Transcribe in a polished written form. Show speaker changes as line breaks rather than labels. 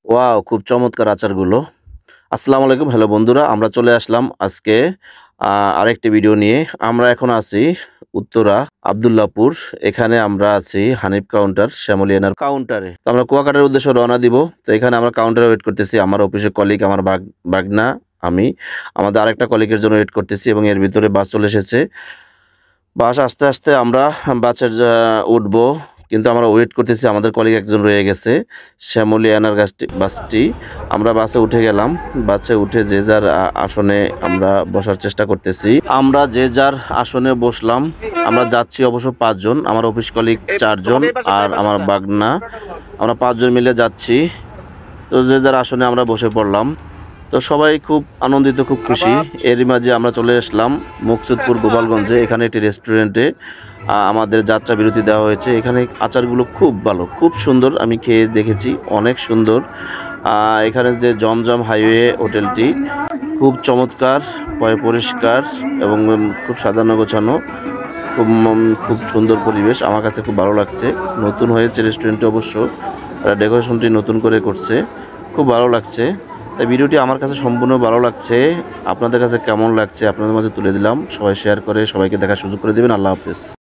Wow! খুব চমৎকার আচারগুলো। আসসালামু আলাইকুম। হ্যালো বন্ধুরা, আমরা চলে আসলাম আজকে আ আরেকটি ভিডিও নিয়ে। আমরা এখন আছি উত্তরা আব্দুল্লাহপুর। এখানে আমরা আছি হানিফ কাউন্টার, শ্যামলিয়ানার কাউন্টারে। তো আমরা কুয়াকাটার উদ্দেশ্যে রওনা দিব। তো এখানে আমরা কাউন্টারে ওয়েট করতেছি। আমার অফিসের কলিগ, আমার ভাগনা, আমি। আমাদের আরেকটা কলিগের জন্য ওয়েট করতেছি এবং এর ভিতরে বাস চলে এসেছে। বাস আসতে আমরা বাসের উঠবো। কিন্তু আমরা ওয়েট করতেছি, আমাদের কলিগ একজন রয়ে গেছে। শ্যামলিয়ানার বাসটি। আমরা বাসে উঠে গেলাম। বাসে উঠে যে যার আসনে আমরা বসার চেষ্টা করতেছি। আমরা যে যার আসনে বসলাম। আমরা যাচ্ছি অবশ্য ৫ জন। আমার অফিস কলিগ ৪ জন আর আমার ভাগনা। আমরা ৫ জন মিলে যাচ্ছি। তো যে যার আসনে আমরা বসে পড়লাম। তো সবাই খুব আনন্দিত, খুব খুশি। এরই মাঝে আমরা চলে আসলাম মুকসুদপুর গোপালগঞ্জে। এখানে একটি রেস্টুরেন্টে আমাদের যাত্রা বিরতি দেওয়া হয়েছে। এখানে আচারগুলো খুব ভালো, খুব সুন্দর। আমি খেয়ে দেখেছি, অনেক সুন্দর। এখানে যে জমজম হাইওয়ে হোটেলটি খুব চমৎকার, পরিষ্কার এবং খুব সাজানো গোছানো। খুব সুন্দর পরিবেশ। আমার কাছে খুব ভালো লাগছে। নতুন হয়েছে রেস্টুরেন্টটি অবশ্য। ডেকোরেশনটি নতুন করে করছে। খুব ভালো লাগছে। তাই ভিডিওটি আমার কাছে সম্পূর্ণ ভালো লাগছে। আপনাদের কাছে কেমন লাগছে আপনাদের মাঝে তুলে দিলাম। সবাই শেয়ার করে সবাইকে দেখার সুযোগ করে দিবেন। আল্লাহ হাফেজ।